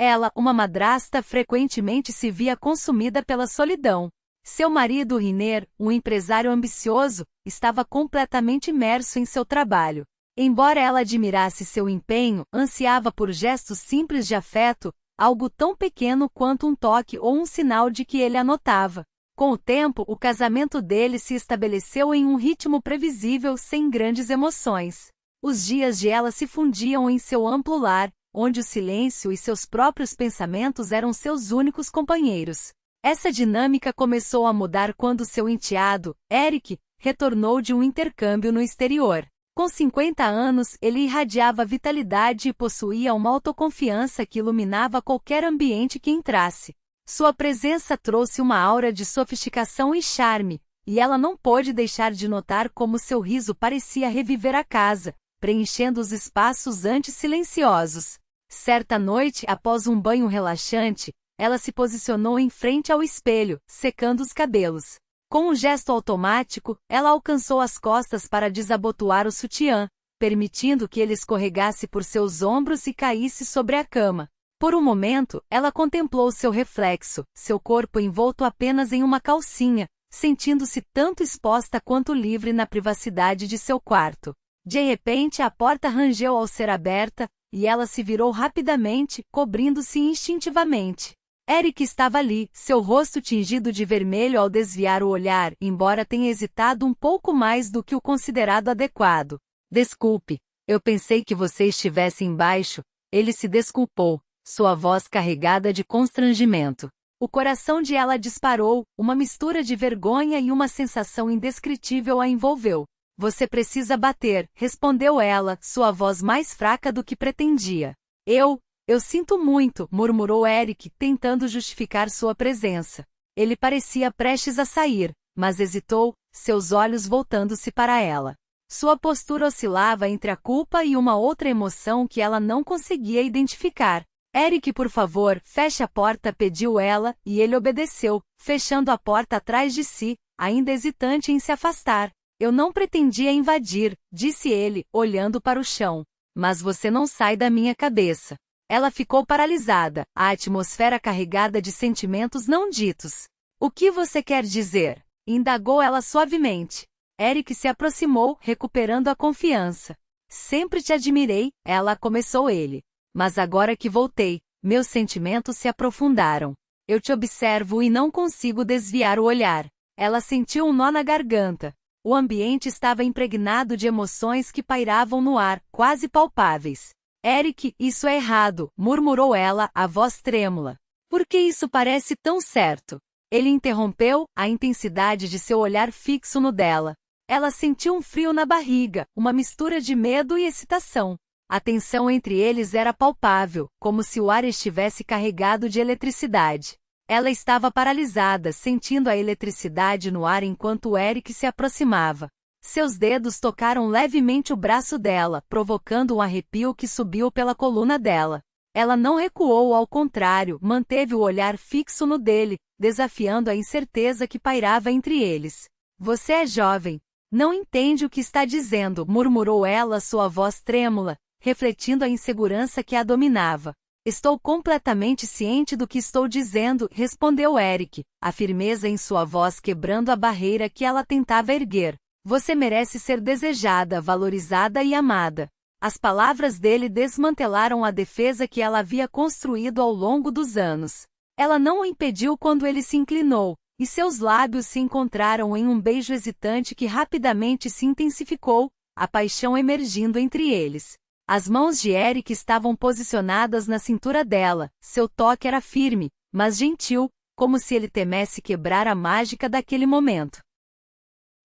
Ela, uma madrasta, frequentemente se via consumida pela solidão. Seu marido Riner, um empresário ambicioso, estava completamente imerso em seu trabalho. Embora ela admirasse seu empenho, ansiava por gestos simples de afeto, algo tão pequeno quanto um toque ou um sinal de que ele a notava. Com o tempo, o casamento deles se estabeleceu em um ritmo previsível sem grandes emoções. Os dias de ela se fundiam em seu amplo lar, onde o silêncio e seus próprios pensamentos eram seus únicos companheiros. Essa dinâmica começou a mudar quando seu enteado, Eric, retornou de um intercâmbio no exterior. Com 50 anos, ele irradiava vitalidade e possuía uma autoconfiança que iluminava qualquer ambiente que entrasse. Sua presença trouxe uma aura de sofisticação e charme, e ela não pôde deixar de notar como seu riso parecia reviver a casa, preenchendo os espaços antes silenciosos. Certa noite, após um banho relaxante, ela se posicionou em frente ao espelho, secando os cabelos. Com um gesto automático, ela alcançou as costas para desabotoar o sutiã, permitindo que ele escorregasse por seus ombros e caísse sobre a cama. Por um momento, ela contemplou seu reflexo, seu corpo envolto apenas em uma calcinha, sentindo-se tanto exposta quanto livre na privacidade de seu quarto. De repente, a porta rangeu ao ser aberta, e ela se virou rapidamente, cobrindo-se instintivamente. Eric estava ali, seu rosto tingido de vermelho ao desviar o olhar, embora tenha hesitado um pouco mais do que o considerado adequado. Desculpe, eu pensei que você estivesse embaixo. Ele se desculpou, sua voz carregada de constrangimento. O coração de ela disparou, uma mistura de vergonha e uma sensação indescritível a envolveu. Você precisa bater, respondeu ela, sua voz mais fraca do que pretendia. Eu sinto muito, murmurou Eric, tentando justificar sua presença. Ele parecia prestes a sair, mas hesitou, seus olhos voltando-se para ela. Sua postura oscilava entre a culpa e uma outra emoção que ela não conseguia identificar. Eric, por favor, feche a porta, pediu ela, e ele obedeceu, fechando a porta atrás de si, ainda hesitante em se afastar. Eu não pretendia invadir, disse ele, olhando para o chão. Mas você não sai da minha cabeça. Ela ficou paralisada, a atmosfera carregada de sentimentos não ditos. O que você quer dizer? Indagou ela suavemente. Eric se aproximou, recuperando a confiança. Sempre te admirei, ela começou ele. Mas agora que voltei, meus sentimentos se aprofundaram. Eu te observo e não consigo desviar o olhar. Ela sentiu um nó na garganta. O ambiente estava impregnado de emoções que pairavam no ar, quase palpáveis. Eric, isso é errado, murmurou ela, a voz trêmula. Por que isso parece tão certo? Ele interrompeu, a intensidade de seu olhar fixo no dela. Ela sentiu um frio na barriga, uma mistura de medo e excitação. A tensão entre eles era palpável, como se o ar estivesse carregado de eletricidade. Ela estava paralisada, sentindo a eletricidade no ar enquanto Eric se aproximava. Seus dedos tocaram levemente o braço dela, provocando um arrepio que subiu pela coluna dela. Ela não recuou, ao contrário, manteve o olhar fixo no dele, desafiando a incerteza que pairava entre eles. Você é jovem. Não entende o que está dizendo, murmurou ela, sua voz trêmula, refletindo a insegurança que a dominava. Estou completamente ciente do que estou dizendo, respondeu Eric, a firmeza em sua voz quebrando a barreira que ela tentava erguer. Você merece ser desejada, valorizada e amada. As palavras dele desmantelaram a defesa que ela havia construído ao longo dos anos. Ela não o impediu quando ele se inclinou, e seus lábios se encontraram em um beijo hesitante que rapidamente se intensificou, a paixão emergindo entre eles. As mãos de Eric estavam posicionadas na cintura dela, seu toque era firme, mas gentil, como se ele temesse quebrar a mágica daquele momento.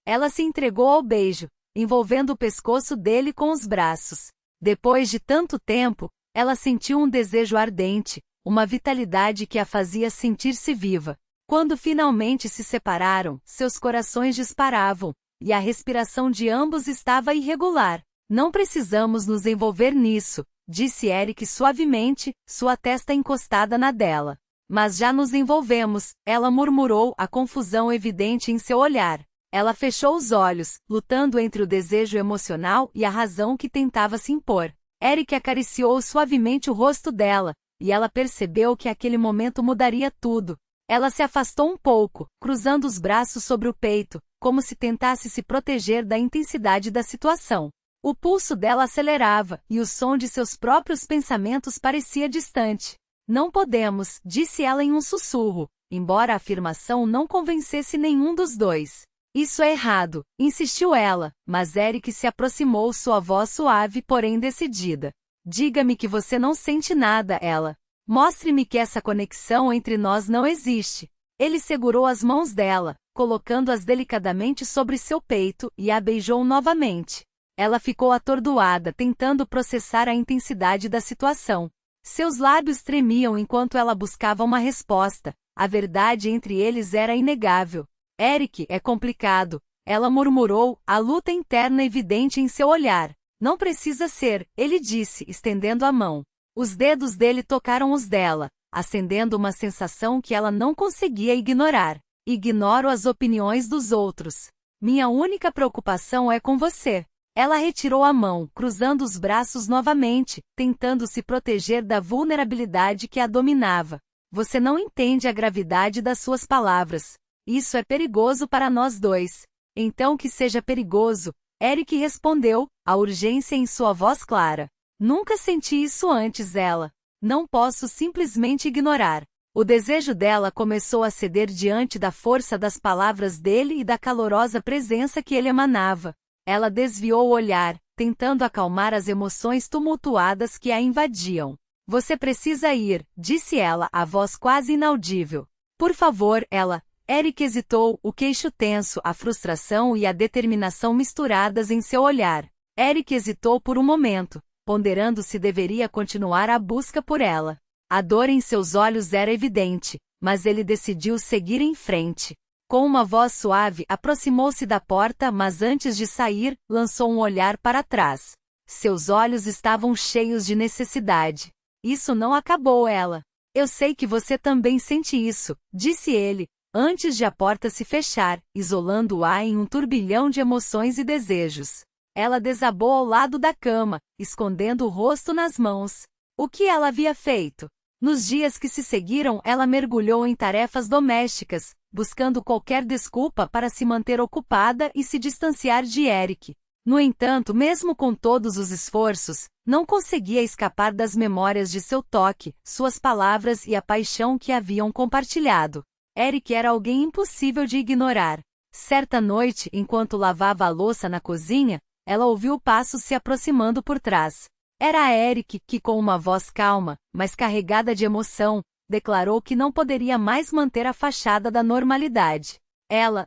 Ela se entregou ao beijo, envolvendo o pescoço dele com os braços. Depois de tanto tempo, ela sentiu um desejo ardente, uma vitalidade que a fazia sentir-se viva. Quando finalmente se separaram, seus corações disparavam, e a respiração de ambos estava irregular. Não precisamos nos envolver nisso, disse Eric suavemente, sua testa encostada na dela. Mas já nos envolvemos, ela murmurou, a confusão evidente em seu olhar. Ela fechou os olhos, lutando entre o desejo emocional e a razão que tentava se impor. Eric acariciou suavemente o rosto dela, e ela percebeu que aquele momento mudaria tudo. Ela se afastou um pouco, cruzando os braços sobre o peito, como se tentasse se proteger da intensidade da situação. O pulso dela acelerava, e o som de seus próprios pensamentos parecia distante. Não podemos, disse ela em um sussurro, embora a afirmação não convencesse nenhum dos dois. Isso é errado, insistiu ela, mas Eric se aproximou, sua voz suave, porém decidida. Diga-me que você não sente nada, ela. Mostre-me que essa conexão entre nós não existe. Ele segurou as mãos dela, colocando-as delicadamente sobre seu peito, e a beijou novamente. Ela ficou atordoada, tentando processar a intensidade da situação. Seus lábios tremiam enquanto ela buscava uma resposta. A verdade entre eles era inegável. Eric, é complicado, ela murmurou, a luta interna evidente em seu olhar. Não precisa ser, ele disse, estendendo a mão. Os dedos dele tocaram os dela, acendendo uma sensação que ela não conseguia ignorar. Ignoro as opiniões dos outros. Minha única preocupação é com você. Ela retirou a mão, cruzando os braços novamente, tentando se proteger da vulnerabilidade que a dominava. Você não entende a gravidade das suas palavras. Isso é perigoso para nós dois. Então que seja perigoso, Eric respondeu, a urgência em sua voz clara. Nunca senti isso antes, ela. Não posso simplesmente ignorar. O desejo dela começou a ceder diante da força das palavras dele e da calorosa presença que ele emanava. Ela desviou o olhar, tentando acalmar as emoções tumultuadas que a invadiam. Você precisa ir, disse ela, a voz quase inaudível. Por favor, ela. Eric hesitou, o queixo tenso, a frustração e a determinação misturadas em seu olhar. Eric hesitou por um momento, ponderando se deveria continuar a busca por ela. A dor em seus olhos era evidente, mas ele decidiu seguir em frente. Com uma voz suave, aproximou-se da porta, mas antes de sair, lançou um olhar para trás. Seus olhos estavam cheios de necessidade. Isso não acabou, ela. Eu sei que você também sente isso, disse ele, antes de a porta se fechar, isolando-a em um turbilhão de emoções e desejos. Ela desabou ao lado da cama, escondendo o rosto nas mãos. O que ela havia feito? Nos dias que se seguiram, ela mergulhou em tarefas domésticas, buscando qualquer desculpa para se manter ocupada e se distanciar de Eric. No entanto, mesmo com todos os esforços, não conseguia escapar das memórias de seu toque, suas palavras e a paixão que haviam compartilhado. Eric era alguém impossível de ignorar. Certa noite, enquanto lavava a louça na cozinha, ela ouviu passos se aproximando por trás. Era Eric que, com uma voz calma, mas carregada de emoção, declarou que não poderia mais manter a fachada da normalidade.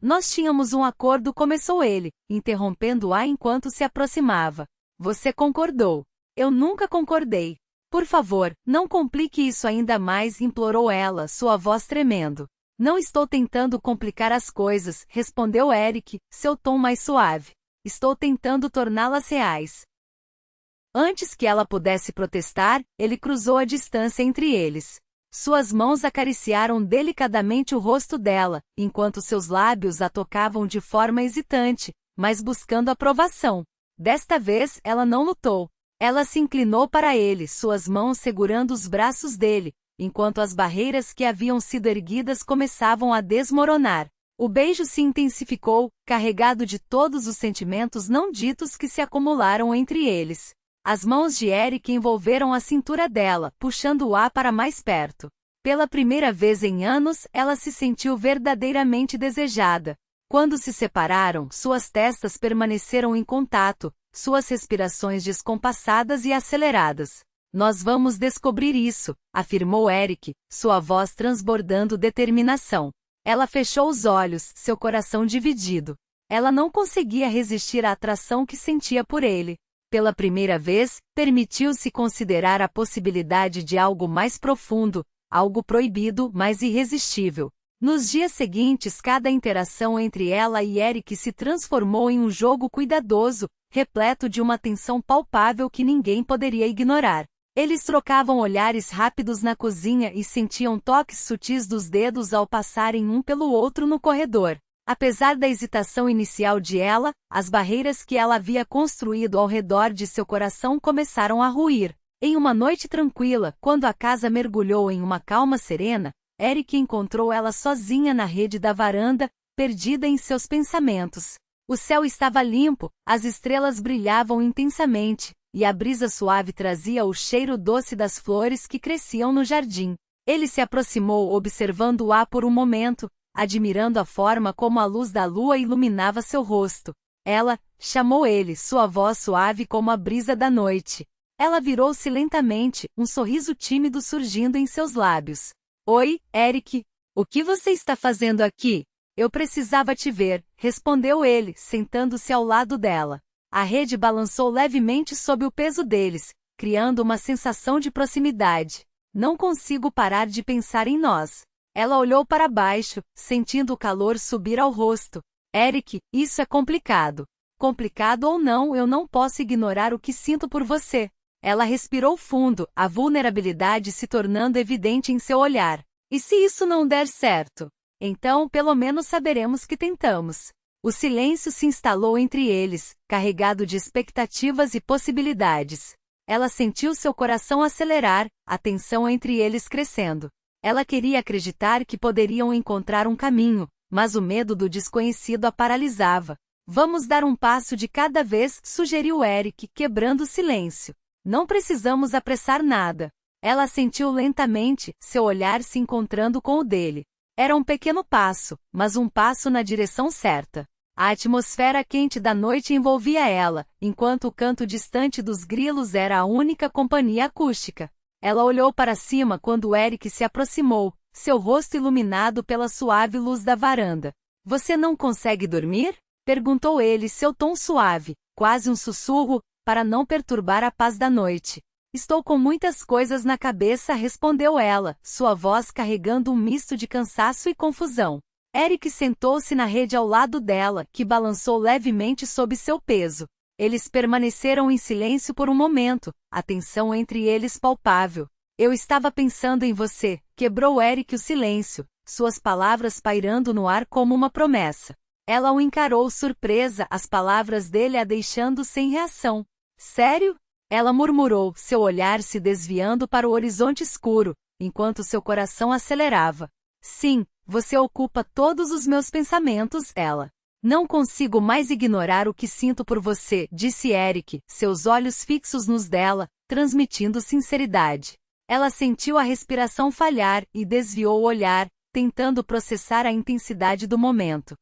Nós tínhamos um acordo, começou ele, interrompendo-a enquanto se aproximava. Você concordou. Eu nunca concordei. Por favor, não complique isso ainda mais, implorou ela, sua voz tremendo. Não estou tentando complicar as coisas, respondeu Eric, seu tom mais suave. Estou tentando torná-las reais. Antes que ela pudesse protestar, ele cruzou a distância entre eles. Suas mãos acariciaram delicadamente o rosto dela, enquanto seus lábios a tocavam de forma hesitante, mas buscando aprovação. Desta vez, ela não lutou. Ela se inclinou para ele, suas mãos segurando os braços dele, enquanto as barreiras que haviam sido erguidas começavam a desmoronar. O beijo se intensificou, carregado de todos os sentimentos não ditos que se acumularam entre eles. As mãos de Eric envolveram a cintura dela, puxando-a para mais perto. Pela primeira vez em anos, ela se sentiu verdadeiramente desejada. Quando se separaram, suas testas permaneceram em contato, suas respirações descompassadas e aceleradas. Nós vamos descobrir isso, afirmou Eric, sua voz transbordando determinação. Ela fechou os olhos, seu coração dividido. Ela não conseguia resistir à atração que sentia por ele. Pela primeira vez, permitiu-se considerar a possibilidade de algo mais profundo, algo proibido, mas irresistível. Nos dias seguintes, cada interação entre ela e Eric se transformou em um jogo cuidadoso, repleto de uma tensão palpável que ninguém poderia ignorar. Eles trocavam olhares rápidos na cozinha e sentiam toques sutis dos dedos ao passarem um pelo outro no corredor. Apesar da hesitação inicial de ela, as barreiras que ela havia construído ao redor de seu coração começaram a ruir. Em uma noite tranquila, quando a casa mergulhou em uma calma serena, Eric encontrou ela sozinha na rede da varanda, perdida em seus pensamentos. O céu estava limpo, as estrelas brilhavam intensamente, e a brisa suave trazia o cheiro doce das flores que cresciam no jardim. Ele se aproximou observando-a por um momento, admirando a forma como a luz da lua iluminava seu rosto. Ela chamou ele, sua voz suave como a brisa da noite. Ela virou-se lentamente, um sorriso tímido surgindo em seus lábios. Oi, Eric. O que você está fazendo aqui? Eu precisava te ver, respondeu ele, sentando-se ao lado dela. A rede balançou levemente sob o peso deles, criando uma sensação de proximidade. Não consigo parar de pensar em nós. Ela olhou para baixo, sentindo o calor subir ao rosto. Eric, isso é complicado. Complicado ou não, eu não posso ignorar o que sinto por você. Ela respirou fundo, a vulnerabilidade se tornando evidente em seu olhar. E se isso não der certo? Então, pelo menos saberemos que tentamos. O silêncio se instalou entre eles, carregado de expectativas e possibilidades. Ela sentiu seu coração acelerar, a tensão entre eles crescendo. Ela queria acreditar que poderiam encontrar um caminho, mas o medo do desconhecido a paralisava. Vamos dar um passo de cada vez, sugeriu Eric, quebrando o silêncio. Não precisamos apressar nada. Ela assentiu lentamente, seu olhar se encontrando com o dele. Era um pequeno passo, mas um passo na direção certa. A atmosfera quente da noite envolvia ela, enquanto o canto distante dos grilos era a única companhia acústica. Ela olhou para cima quando Eric se aproximou, seu rosto iluminado pela suave luz da varanda. Você não consegue dormir? Perguntou ele, seu tom suave, quase um sussurro, para não perturbar a paz da noite. Estou com muitas coisas na cabeça, respondeu ela, sua voz carregando um misto de cansaço e confusão. Eric sentou-se na rede ao lado dela, que balançou levemente sob seu peso. Eles permaneceram em silêncio por um momento, a tensão entre eles palpável. Eu estava pensando em você, quebrou Eric o silêncio, suas palavras pairando no ar como uma promessa. Ela o encarou surpresa, as palavras dele a deixando sem reação. Sério? Ela murmurou, seu olhar se desviando para o horizonte escuro, enquanto seu coração acelerava. Sim, você ocupa todos os meus pensamentos, ela. Não consigo mais ignorar o que sinto por você, disse Eric, seus olhos fixos nos dela, transmitindo sinceridade. Ela sentiu a respiração falhar e desviou o olhar, tentando processar a intensidade do momento.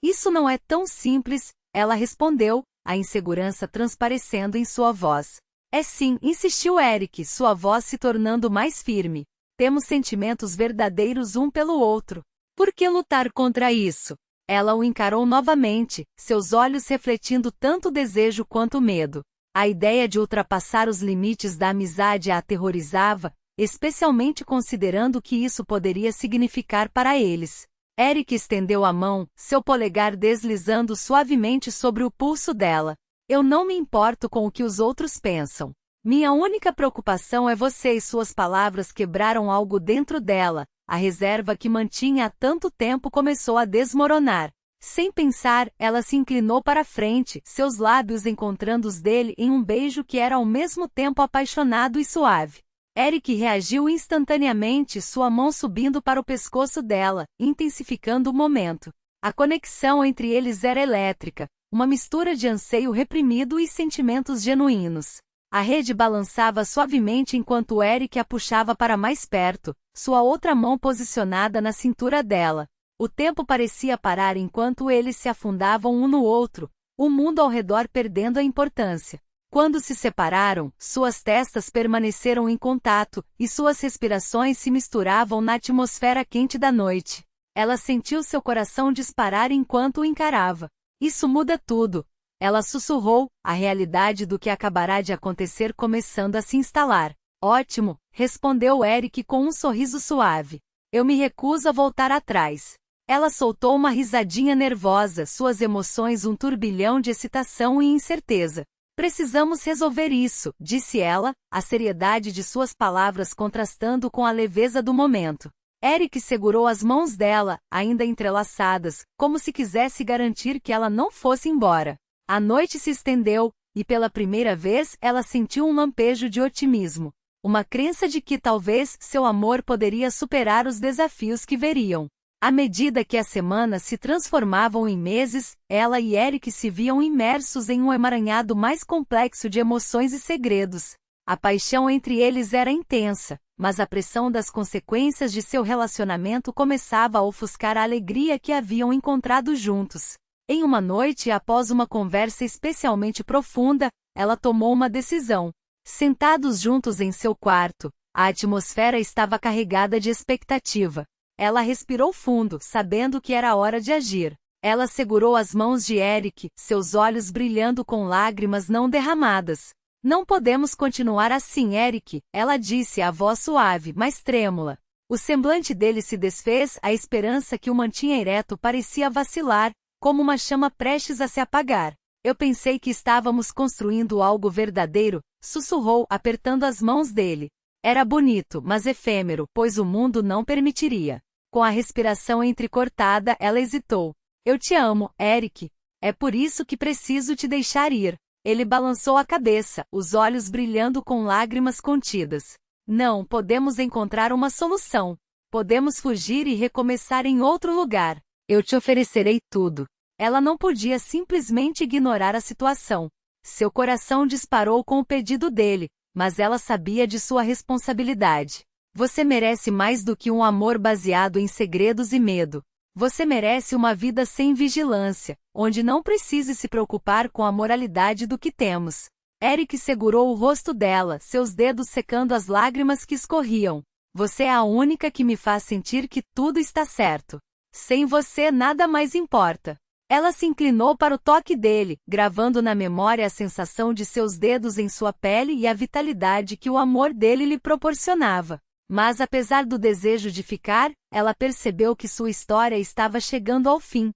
Isso não é tão simples, ela respondeu, a insegurança transparecendo em sua voz. É sim, insistiu Eric, sua voz se tornando mais firme. Temos sentimentos verdadeiros um pelo outro. Por que lutar contra isso? Ela o encarou novamente, seus olhos refletindo tanto desejo quanto medo. A ideia de ultrapassar os limites da amizade a aterrorizava, especialmente considerando o que isso poderia significar para eles. Eric estendeu a mão, seu polegar deslizando suavemente sobre o pulso dela. Eu não me importo com o que os outros pensam. Minha única preocupação é você, e suas palavras quebraram algo dentro dela. A reserva que mantinha há tanto tempo começou a desmoronar. Sem pensar, ela se inclinou para frente, seus lábios encontrando os dele em um beijo que era ao mesmo tempo apaixonado e suave. Eric reagiu instantaneamente, sua mão subindo para o pescoço dela, intensificando o momento. A conexão entre eles era elétrica, uma mistura de anseio reprimido e sentimentos genuínos. A rede balançava suavemente enquanto Eric a puxava para mais perto, sua outra mão posicionada na cintura dela. O tempo parecia parar enquanto eles se afundavam um no outro, o mundo ao redor perdendo a importância. Quando se separaram, suas testas permaneceram em contato, e suas respirações se misturavam na atmosfera quente da noite. Ela sentiu seu coração disparar enquanto o encarava. Isso muda tudo. Ela sussurrou, a realidade do que acabará de acontecer começando a se instalar. Ótimo, respondeu Eric com um sorriso suave. Eu me recuso a voltar atrás. Ela soltou uma risadinha nervosa, suas emoções um turbilhão de excitação e incerteza. Precisamos resolver isso, disse ela, a seriedade de suas palavras contrastando com a leveza do momento. Eric segurou as mãos dela, ainda entrelaçadas, como se quisesse garantir que ela não fosse embora. A noite se estendeu, e pela primeira vez ela sentiu um lampejo de otimismo. Uma crença de que talvez seu amor poderia superar os desafios que veriam. À medida que as semanas se transformavam em meses, ela e Eric se viam imersos em um emaranhado mais complexo de emoções e segredos. A paixão entre eles era intensa, mas a pressão das consequências de seu relacionamento começava a ofuscar a alegria que haviam encontrado juntos. Em uma noite, após uma conversa especialmente profunda, ela tomou uma decisão. Sentados juntos em seu quarto, a atmosfera estava carregada de expectativa. Ela respirou fundo, sabendo que era hora de agir. Ela segurou as mãos de Eric, seus olhos brilhando com lágrimas não derramadas. Não podemos continuar assim, Eric, ela disse a voz suave, mas trêmula. O semblante dele se desfez, a esperança que o mantinha ereto parecia vacilar, como uma chama prestes a se apagar. Eu pensei que estávamos construindo algo verdadeiro, sussurrou, apertando as mãos dele. Era bonito, mas efêmero, pois o mundo não permitiria. Com a respiração entrecortada, ela hesitou. Eu te amo, Eric. É por isso que preciso te deixar ir. Ele balançou a cabeça, os olhos brilhando com lágrimas contidas. Não, podemos encontrar uma solução. Podemos fugir e recomeçar em outro lugar. Eu te oferecerei tudo. Ela não podia simplesmente ignorar a situação. Seu coração disparou com o pedido dele, mas ela sabia de sua responsabilidade. Você merece mais do que um amor baseado em segredos e medo. Você merece uma vida sem vigilância, onde não precise se preocupar com a moralidade do que temos. Eric segurou o rosto dela, seus dedos secando as lágrimas que escorriam. Você é a única que me faz sentir que tudo está certo. Sem você nada mais importa. Ela se inclinou para o toque dele, gravando na memória a sensação de seus dedos em sua pele e a vitalidade que o amor dele lhe proporcionava. Mas apesar do desejo de ficar, ela percebeu que sua história estava chegando ao fim.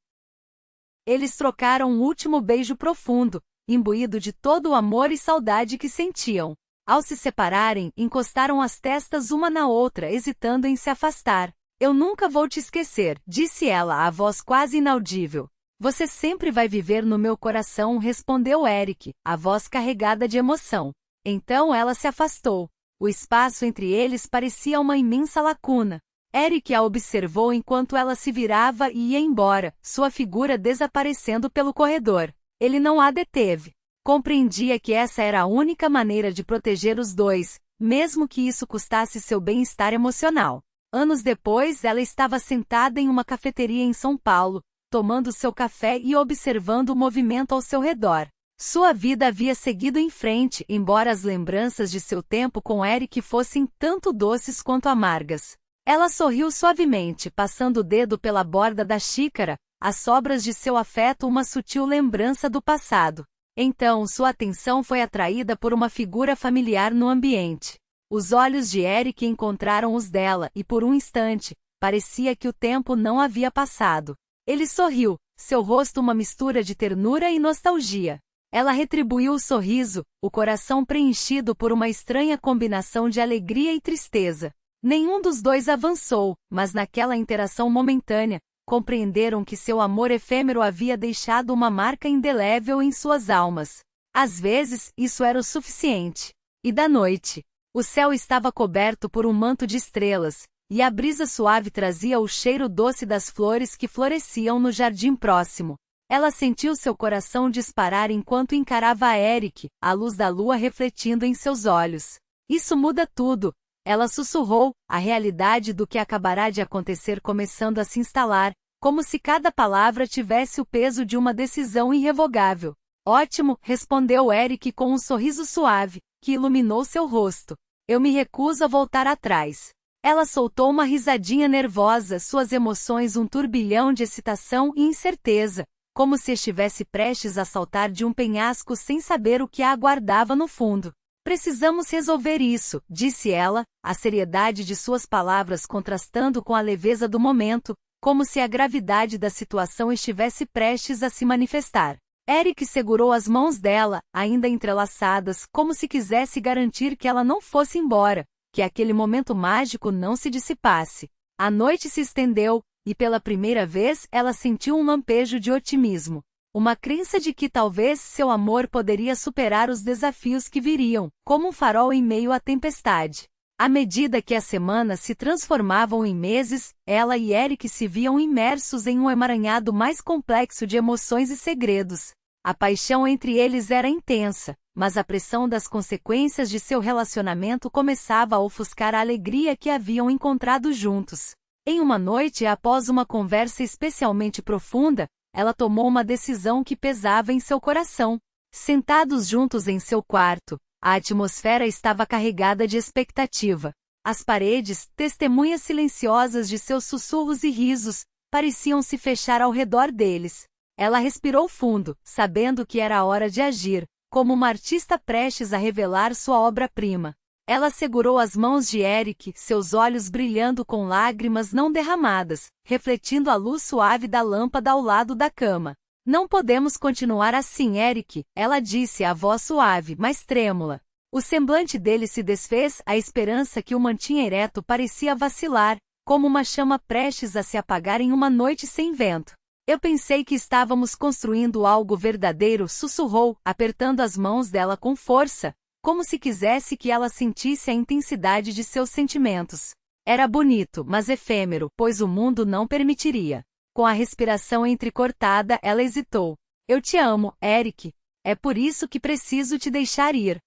Eles trocaram um último beijo profundo, imbuído de todo o amor e saudade que sentiam. Ao se separarem, encostaram as testas uma na outra, hesitando em se afastar. Eu nunca vou te esquecer, disse ela, a voz quase inaudível. Você sempre vai viver no meu coração, respondeu Eric, a voz carregada de emoção. Então ela se afastou. O espaço entre eles parecia uma imensa lacuna. Eric a observou enquanto ela se virava e ia embora, sua figura desaparecendo pelo corredor. Ele não a deteve. Compreendia que essa era a única maneira de proteger os dois, mesmo que isso custasse seu bem-estar emocional. Anos depois, ela estava sentada em uma cafeteria em São Paulo, tomando seu café e observando o movimento ao seu redor. Sua vida havia seguido em frente, embora as lembranças de seu tempo com Eric fossem tanto doces quanto amargas. Ela sorriu suavemente, passando o dedo pela borda da xícara, as sobras de seu afeto, uma sutil lembrança do passado. Então sua atenção foi atraída por uma figura familiar no ambiente. Os olhos de Eric encontraram os dela e por um instante, parecia que o tempo não havia passado. Ele sorriu, seu rosto uma mistura de ternura e nostalgia. Ela retribuiu o sorriso, o coração preenchido por uma estranha combinação de alegria e tristeza. Nenhum dos dois avançou, mas naquela interação momentânea, compreenderam que seu amor efêmero havia deixado uma marca indelével em suas almas. Às vezes, isso era o suficiente. E da noite, o céu estava coberto por um manto de estrelas, e a brisa suave trazia o cheiro doce das flores que floresciam no jardim próximo. Ela sentiu seu coração disparar enquanto encarava a Eric, a luz da lua refletindo em seus olhos. Isso muda tudo, ela sussurrou, a realidade do que acabará de acontecer começando a se instalar, como se cada palavra tivesse o peso de uma decisão irrevogável. Ótimo, respondeu Eric com um sorriso suave, que iluminou seu rosto. Eu me recuso a voltar atrás. Ela soltou uma risadinha nervosa, suas emoções um turbilhão de excitação e incerteza, como se estivesse prestes a saltar de um penhasco sem saber o que a aguardava no fundo. Precisamos resolver isso, disse ela, a seriedade de suas palavras contrastando com a leveza do momento, como se a gravidade da situação estivesse prestes a se manifestar. Eric segurou as mãos dela, ainda entrelaçadas, como se quisesse garantir que ela não fosse embora, que aquele momento mágico não se dissipasse. A noite se estendeu, e pela primeira vez ela sentiu um lampejo de otimismo. Uma crença de que talvez seu amor poderia superar os desafios que viriam, como um farol em meio à tempestade. À medida que as semanas se transformavam em meses, ela e Eric se viam imersos em um emaranhado mais complexo de emoções e segredos. A paixão entre eles era intensa, mas a pressão das consequências de seu relacionamento começava a ofuscar a alegria que haviam encontrado juntos. Em uma noite após uma conversa especialmente profunda, ela tomou uma decisão que pesava em seu coração. Sentados juntos em seu quarto, a atmosfera estava carregada de expectativa. As paredes, testemunhas silenciosas de seus sussurros e risos, pareciam se fechar ao redor deles. Ela respirou fundo, sabendo que era a hora de agir, como uma artista prestes a revelar sua obra-prima. Ela segurou as mãos de Eric, seus olhos brilhando com lágrimas não derramadas, refletindo a luz suave da lâmpada ao lado da cama. Não podemos continuar assim, Eric, ela disse a voz suave, mas trêmula. O semblante dele se desfez, a esperança que o mantinha ereto parecia vacilar, como uma chama prestes a se apagar em uma noite sem vento. Eu pensei que estávamos construindo algo verdadeiro, sussurrou, apertando as mãos dela com força, como se quisesse que ela sentisse a intensidade de seus sentimentos. Era bonito, mas efêmero, pois o mundo não permitiria. Com a respiração entrecortada, ela hesitou. Eu te amo, Eric. É por isso que preciso te deixar ir.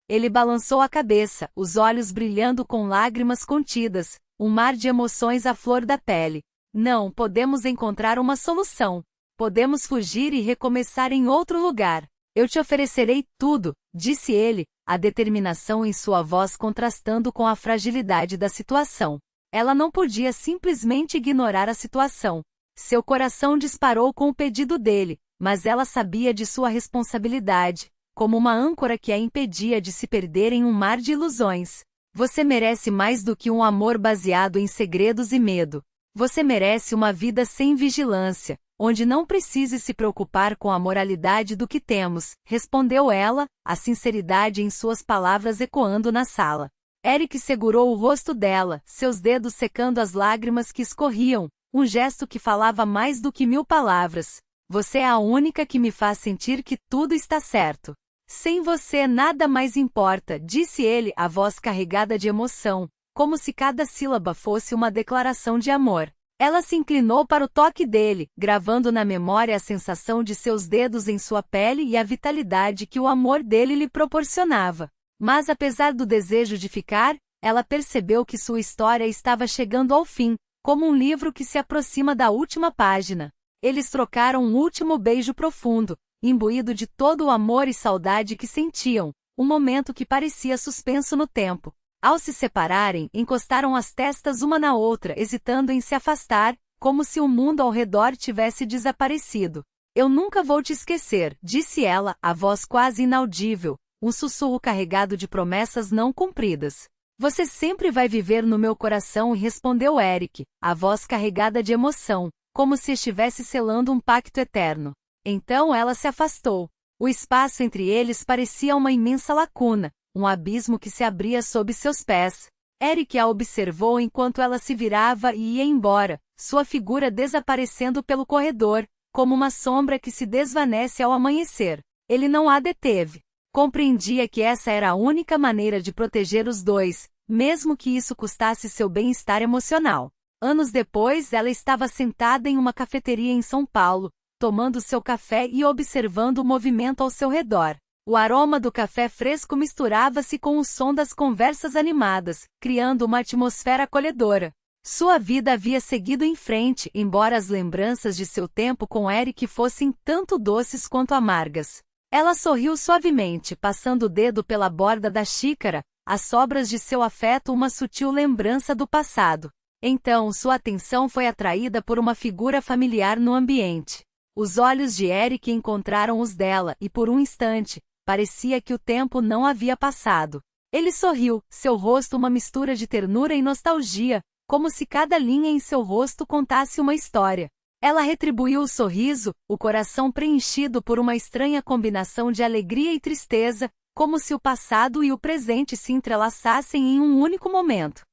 Ele balançou a cabeça, os olhos brilhando com lágrimas contidas, um mar de emoções à flor da pele. Não, podemos encontrar uma solução. Podemos fugir e recomeçar em outro lugar. Eu te oferecerei tudo, disse ele, a determinação em sua voz contrastando com a fragilidade da situação. Ela não podia simplesmente ignorar a situação. Seu coração disparou com o pedido dele, mas ela sabia de sua responsabilidade, como uma âncora que a impedia de se perder em um mar de ilusões. Você merece mais do que um amor baseado em segredos e medo. Você merece uma vida sem vigilância, onde não precise se preocupar com a moralidade do que temos, respondeu ela, a sinceridade em suas palavras ecoando na sala. Eric segurou o rosto dela, seus dedos secando as lágrimas que escorriam, um gesto que falava mais do que 1000 palavras. Você é a única que me faz sentir que tudo está certo. Sem você nada mais importa, disse ele, a voz carregada de emoção, como se cada sílaba fosse uma declaração de amor. Ela se inclinou para o toque dele, gravando na memória a sensação de seus dedos em sua pele e a vitalidade que o amor dele lhe proporcionava. Mas apesar do desejo de ficar, ela percebeu que sua história estava chegando ao fim, como um livro que se aproxima da última página. Eles trocaram um último beijo profundo, imbuído de todo o amor e saudade que sentiam, um momento que parecia suspenso no tempo. Ao se separarem, encostaram as testas uma na outra, hesitando em se afastar, como se o mundo ao redor tivesse desaparecido. Eu nunca vou te esquecer, disse ela, a voz quase inaudível, um sussurro carregado de promessas não cumpridas. Você sempre vai viver no meu coração, respondeu Eric, a voz carregada de emoção, como se estivesse selando um pacto eterno. Então ela se afastou. O espaço entre eles parecia uma imensa lacuna, um abismo que se abria sob seus pés. Eric a observou enquanto ela se virava e ia embora, sua figura desaparecendo pelo corredor, como uma sombra que se desvanece ao amanhecer. Ele não a deteve. Compreendia que essa era a única maneira de proteger os dois, mesmo que isso custasse seu bem-estar emocional. Anos depois, ela estava sentada em uma cafeteria em São Paulo, tomando seu café e observando o movimento ao seu redor. O aroma do café fresco misturava-se com o som das conversas animadas, criando uma atmosfera acolhedora. Sua vida havia seguido em frente, embora as lembranças de seu tempo com Eric fossem tanto doces quanto amargas. Ela sorriu suavemente, passando o dedo pela borda da xícara, as sobras de seu afeto, uma sutil lembrança do passado. Então sua atenção foi atraída por uma figura familiar no ambiente. Os olhos de Eric encontraram os dela e por um instante, parecia que o tempo não havia passado. Ele sorriu, seu rosto uma mistura de ternura e nostalgia, como se cada linha em seu rosto contasse uma história. Ela retribuiu o sorriso, o coração preenchido por uma estranha combinação de alegria e tristeza, como se o passado e o presente se entrelaçassem em um único momento.